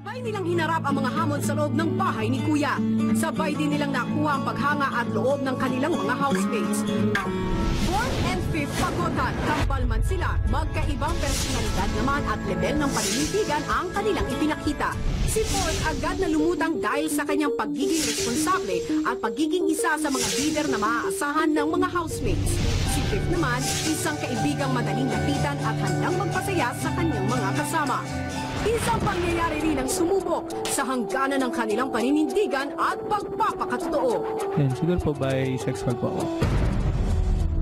Sabay nilang hinarap ang mga hamon sa loob ng bahay ni Kuya. Sabay din nilang nakuha ang paghanga at loob ng kanilang mga housemates. Fourth and fifth pagotan, kambal man sila, magkaibang personalidad naman at level ng paninindigan ang kanilang ipinakita. Si Fourth agad na lumutang dahil sa kanyang pagiging responsable at pagiging isa sa mga leader na maaasahan ng mga housemates. Si Fifth naman, isang kaibigang madaling lapitan at handang magpasaya sa kanyang mga kasama. Isang pangyayari rin ang sumubok sa hangganan ng kanilang paninindigan at pagpapakatotoo. Yan, siguro po bisexual po ako.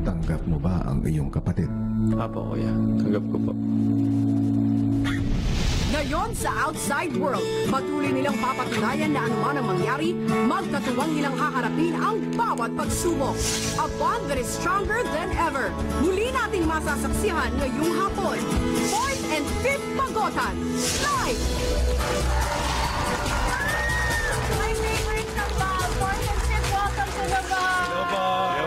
Tanggap mo ba ang iyong kapatid? Apo, kuya. Tanggap ko po. Ngayon sa outside world, patuloy nilang papatunayan na anuman ang mangyari, magkatuwang nilang haharapin ang bawat pagsubok. A bond that is stronger than ever. Muli nating masasaksihan ngayong hapon. Fourth and fifth pagotan, live! My favorite kambal, fourth and fifth, welcome to the bar.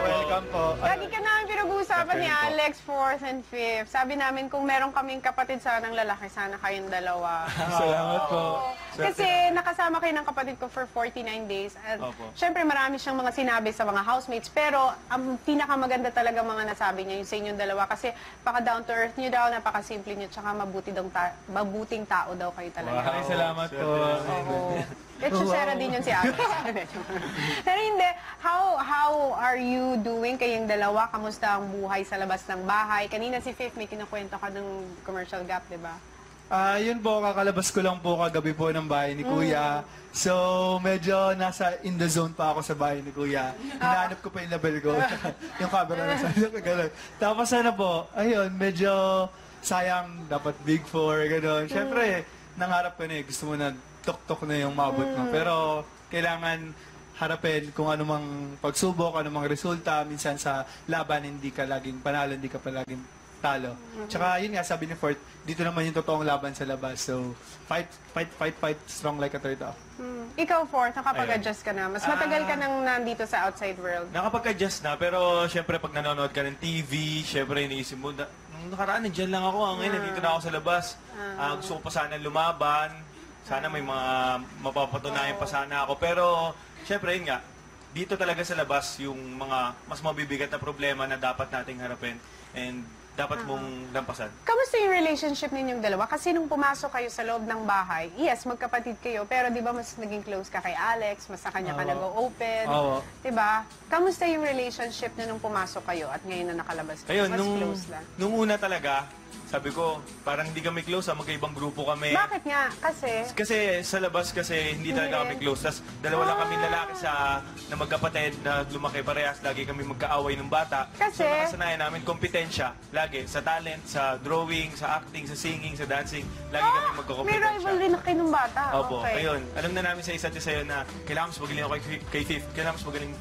Welcome po. Lagi ka namin pinag-uusapan ni Alex, fourth and fifth. Sabi namin kung meron kaming kapatid sanang lalaki, sana kayong dalawa. Salamat po. Kasi nakasama kayo ng kapatid ko for 49 days. At syempre marami siyang mga sinabi sa mga housemates. Pero ang pinakamaganda talaga mga nasabi niya yung sa inyong dalawa. Kasi paka-down to earth niyo daw, napaka-simple niyo, tsaka mabuting tao daw kayo talaga. Maraming salamat po. Oo. Sarah din yun si Alex. Pero hindi, how are you doing kayong dalawa? Kamusta ang buhay sa labas ng bahay? Kanina si Fifth, may kinukwento ka ng commercial gap, di ba? Yun po, kakalabas ko lang po kagabi po ng bahay ni Kuya. So, medyo nasa in the zone pa ako sa bahay ni Kuya. Hinahanap ko pa yung label ko. Yung camera na sa gano'n. Tapos ano po, ayun, medyo sayang, dapat big four, gano'n. Siyempre, nangarap ko na gusto mo na tok-tok na yung mabot mo. Pero, kailangan harapin kung anumang pagsubok, anumang resulta. Minsan sa laban, hindi ka laging panalo, hindi ka palaging talo. Tsaka yun nga, sabi ni Fort, dito naman yung totoong laban sa labas. So, fight, strong like a turtle. Ikaw, Fort, nakapag-adjust ka na. Mas matagal ka nang nandito sa outside world. Nakapag-adjust na, pero syempre pag nanonood ka ng TV, syempre iniisip mo, nung nakaraan, nandiyan lang ako. Ngayon, nandito na ako sa labas. Gusto ko pa sana lumaban. Sana may mga mapapatunayan pa sana ako. Pero, syempre, yun nga, dito talaga sa labas yung mga mas mabibigat na problema na dapat nating harapin. And dapat mong lampasan. Kamusta yung relationship ninyong dalawa? Kasi nung pumasok kayo sa loob ng bahay, yes, magkapatid kayo, pero di ba mas naging close ka kay Alex, mas sa kanya ka nag-open, di ba? Kamusta yung relationship niyo nung pumasok kayo at ngayon na nakalabas kayo? Ayun, Mas close lang. nung una talaga, sabi ko, parang hindi kami close, magkaibang grupo kami. Bakit nga? Kasi... Kasi sa labas kasi hindi talaga kami close. Tapos dalawa lang kami lalaki na magkapatid na lumaki parehas. Lagi kami magkaaway ng bata. Kasi? So nakasanayan namin kompetensya. Lagi. Sa talent, sa drawing, sa acting, sa singing, sa dancing. Lagi kami may magkakompetensya. rivalry na kayo ng bata. Opo. Okay. Ayun. Alam na namin sa isa't isa yun na kailangan mas magaling ako kay Fifth. Kailangan mas magaling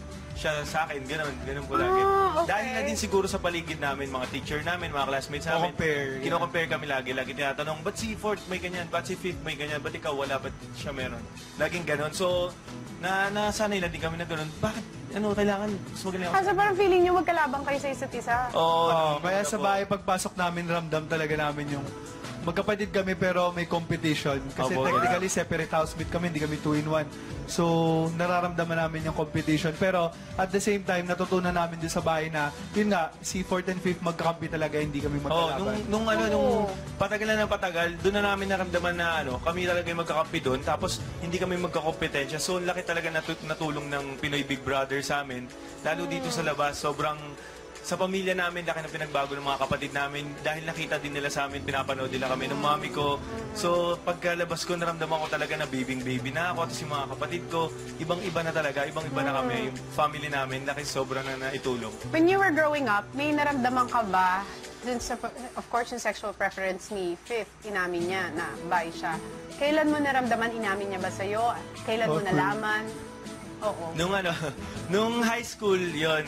siya sa akin. Ganun po lagi. Okay. Dahil na din siguro sa paligid namin, mga teacher namin, mga classmates namin. Kino-compare kami lagi. Lagi tinatanong, ba't si Fourth may ganyan? Ba't si Fifth may ganyan? Ba't ikaw wala? Ba't siya meron? Laging ganun. So, nasanay na din kami na ganun. Bakit? Kailangan mas magaling ako. Kasi parang feeling nyo magkalabang kayo sa isa't isa. Kaya sa bahay, pagpasok namin, ramdam talaga namin yung magkapatid kami pero may competition. Kasi technically, separate housemate kami, hindi kami 2-in-1. So, nararamdaman namin yung competition. Pero, at the same time, natutunan namin din sa bahay na, yun nga, si 4th and 5th magkakampi talaga, hindi kami magkalaban. Nung patagal na ng patagal, doon na namin naramdaman na kami talaga yung magkakampi doon. Tapos, hindi kami magkakompetensya. So, laki talaga natulong ng Pinoy Big Brother sa amin. Lalo dito sa labas, sobrang... Sa pamilya namin, laki na pinagbago ng mga kapatid namin dahil nakita din nila sa amin, pinapanood nila kami ng mami ko. So, pagkalabas ko, naramdaman ko talaga na baby na ako. Tapos yung mga kapatid ko, ibang-iba na talaga, ibang-iba na kami. Yung family namin, laki sobra na naitulong. When you were growing up, may naramdaman ka ba, dun sa, of course, yung sexual preference ni Fifth, inamin niya na bi siya. Kailan mo naramdaman, inamin niya ba sa'yo? Kailan mo nalaman? Oo. Nung high school, yun.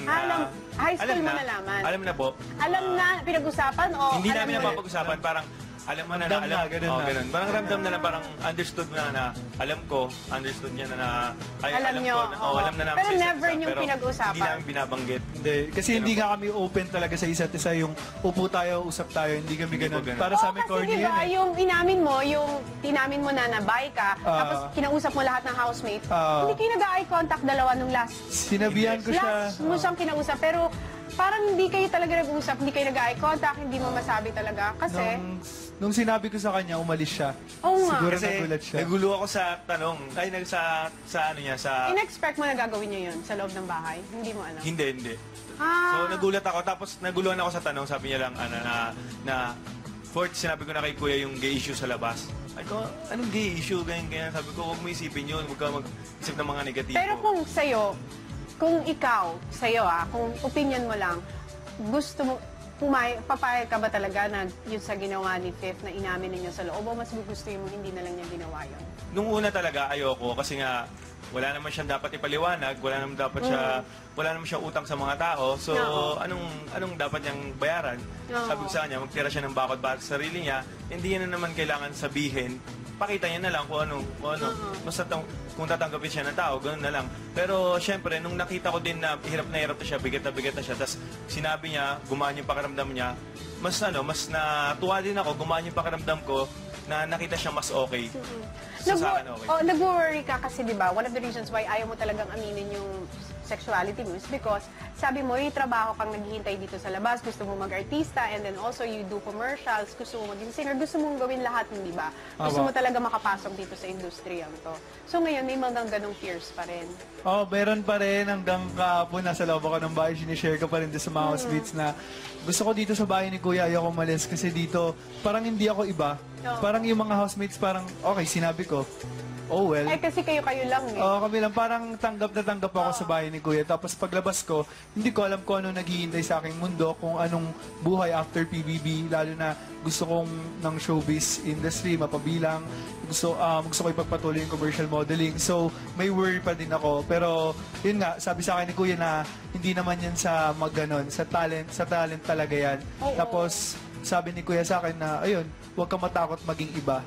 High school mo nalaman? Alam na po. Alam na, pinag-usapan o Hindi alam namin mo? napapag-usapan. Parang alam mo na, Ramdam na, ganun na. ganun. Parang ramdam na lang, parang understood mo na alam ko, understood niya na Alam nyo, ko, oo. alam na namin Pero sa isa't never isa, niyong pero pinag-usapan. Hindi namin binabanggit. Hindi, kasi hindi nga kami open talaga sa isa't isa, yung upo tayo, usap tayo, hindi kami Hindi ganun. po ganun. Para sa amin, kasi corny diba, yun eh. yung inamin mo na nabay ka, tapos kinausap mo lahat ng housemates, hindi kayo nag-eye contact dalawa nung last Sinabihan ko siya. Last mo siyang kinausap, pero parang hindi kayo talaga nag-usap, hindi kayo nag-eye contact, hindi mo masabi talaga. Kasi, Nung sinabi ko sa kanya, umalis siya. Oo nga. Siguro Kasi nagulat siya. nagulo ako sa tanong, sa ano niya, sa... in-expect mo na gagawin niyo yun sa loob ng bahay? Hindi mo alam? Hindi. So Ah, nagulat ako, tapos naguluhan ako sa tanong, sabi niya lang, na fourth, sinabi ko na kay Kuya yung gay issue sa labas. Ay ko, anong gay issue? Ganyan. Sabi ko, huwag mo isipin yun, huwag ka mag-isip ng mga negatibo. pero kung sa'yo, kung ikaw, sa'yo kung opinion mo lang, gusto mo, papayag ka ba talaga na yun sa ginawa ni Fifth na inamin ninyo sa loob o mas gusto mo hindi na lang niya ginawa yun? Nung una talaga, ayoko, kasi nga, wala naman siyang dapat ipaliwanag, wala naman siya utang sa mga tao. So, Oo. anong dapat niyang bayaran? Oo. Sabi ko sa kanya, magtira siya ng bakod-bakod sa sarili niya. Hindi niya na naman kailangan sabihin. Pakita niya na lang kung ano. Basta kung tatanggapin siya ng tao, ganoon na lang. Pero, syempre, nung nakita ko din na hirap na siya, bigat na siya, tapos sinabi niya, gumaan yung pakiramdam niya, mas natuwa din ako, gumaan yung pakiramdam ko, na nakita siya mas okay. So, sa akin, okay. Nag-worry ka kasi, di ba, one of the reasons why ayaw mo talagang aminin yung sexuality mo is because sabi mo, yung trabaho kang naghihintay dito sa labas, gusto mo mag-artista, and then also you do commercials, gusto mo maging singer, gusto mong gawin lahat, di ba? Gusto mo talaga makapasok dito sa industriyang to. So ngayon, may mga ganong fears pa rin. Meron pa rin hanggang kahapon nasa loob ako ng bahay, sinishare ko pa rin doon sa mga housemates na gusto ko dito sa bahay ni Kuya, ayoko umalis kasi dito parang hindi ako iba. Parang yung mga housemates parang, okay, sinabi ko, oh well. Kasi kayo-kayo lang eh. Kami lang, parang tanggap na tanggap ako sa bahay ni Kuya. Tapos paglabas ko, hindi ko alam kung ano naghihintay sa aking mundo, kung anong buhay after PBB, lalo na gusto kong ng showbiz industry, mapabilang. Gusto ko ipagpatuloy yung commercial modeling. So, may worry pa din ako. Pero, yun nga, sabi sa akin ni Kuya na hindi naman yan sa magganon, sa talent talaga yan. Oo. Tapos, sabi ni Kuya sa akin na, ayun, huwag kang matakot maging iba.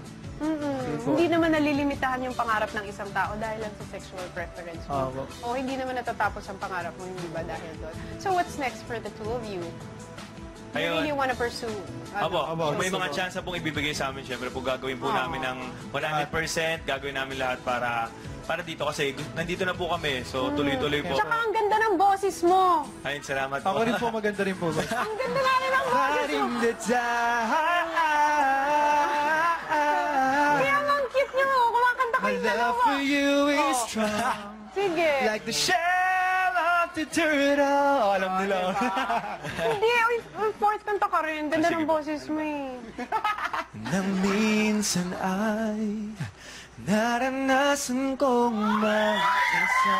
Hindi naman nalilimitahan yung pangarap ng isang tao dahil lang sa sexual preference mo. O hindi naman natatapos ang pangarap mo, hindi ba dahil doon? So what's next for the two of you? Do you really want to pursue? Kung may mga chance pong ibibigay sa amin, syempre po gagawin po namin ng 100%, gagawin namin lahat para dito kasi nandito na po kami. So tuloy-tuloy po. Tsaka ang ganda ng boses mo. Ayun, salamat po. Ako rin po, maganda rin po. Ang ganda namin ng boses mo. Kaya ang cute nyo. Kumakanta kayo dalawa. strong. Sige. Like the shell of the turtle. Alam nila. Hindi, fourth kanta ka rin. Ganda ng boses mo eh. Nang minsan ay naranasan kong mag-isa,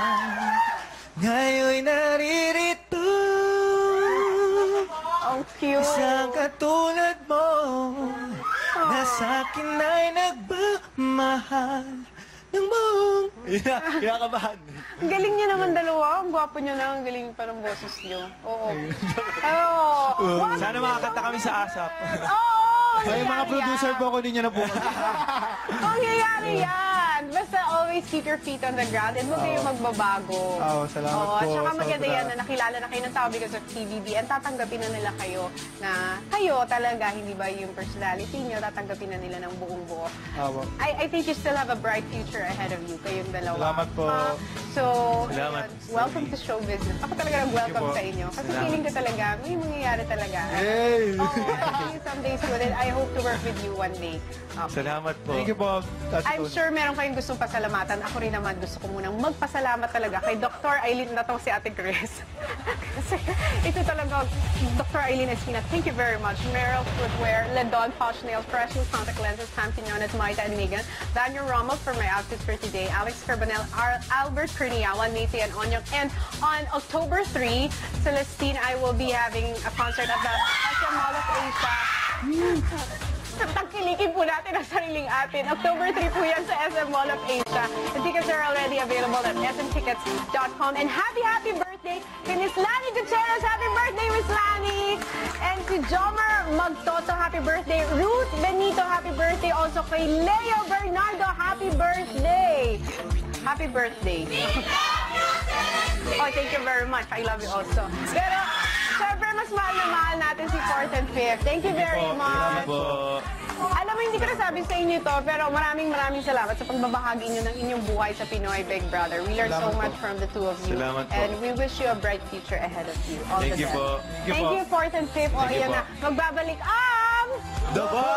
ngayon'y naririto. Ang cute. Isang katulad mo na sa'kin ay nagmamahal ng buong... Kinakabahan. Ang galing niyo naman dalawa. Ang gwapo niyo na. Ang galing pa ng boses niyo. Oo. Sana makakanta kami sa ASAP. Oo! Ay, mga producer po ko ninyo na po. Mangyayari yan! Basta always keep your feet on the ground and huwag kayong magbabago. Salamat po. Tsaka maganda Sobra. yan na nakilala na kayo ng tao because of TVB and tatanggapin na nila kayo na kayo talaga, hindi ba yung personality niyo, tatanggapin na nila ng buong buo. I think you still have a bright future ahead of you, kayong dalawa. Salamat po. So, Salamat. welcome to show business. Ako talaga nag-welcome sa inyo. Kasi feeling ko talaga, may mangyayari talaga. Yay! Someday soon and I hope to work with you one day. Salamat po. Thank you po. I'm sure meron kayong gustong pasalamatan. Ako rin naman gusto ko munang magpasalamat talaga kay Dr. Eileen na tong si Ate Chris. Kasi ito talaga, Dr. Eileen Espina, thank you very much. Merrill Footwear, Ledon Posh Nails, Fresh Contact Lenses, Sam Quinones, Maita and Megan, Daniel Rommel for my outfits for today, Alex Carbonell, Albert Kurniawan, Nathan and Onyok. And on October 3, Celestine, I will be having a concert at the SM Mall of Asia. Tangkilikin po natin ang sariling atin. October 3 po yan sa SM Mall of Asia. The tickets are already available at smtickets.com. And happy birthday kay Miss Lani Gutierrez, happy birthday, Miss Lani! And si Jomer Magtoto, happy birthday. Ruth Benito, happy birthday. Also kay Leo Bernardo, happy birthday. Happy birthday. Oh, thank you very much. I love you also. Pero, syempre, mas mahal na mahal natin si 4th and 5th. Thank you very much. Po. Alam mo, hindi ko nasabi sa inyo to, pero maraming salamat sa pagbabahagi nyo ng inyong buhay sa Pinoy Big Brother. We learned so much from the two of you. Salamat po. And we wish you a bright future ahead of you. All Thank the you best. po. Thank you, 4th and 5th. O, Thank you ayan po. na. Magbabalik ang... The Boss!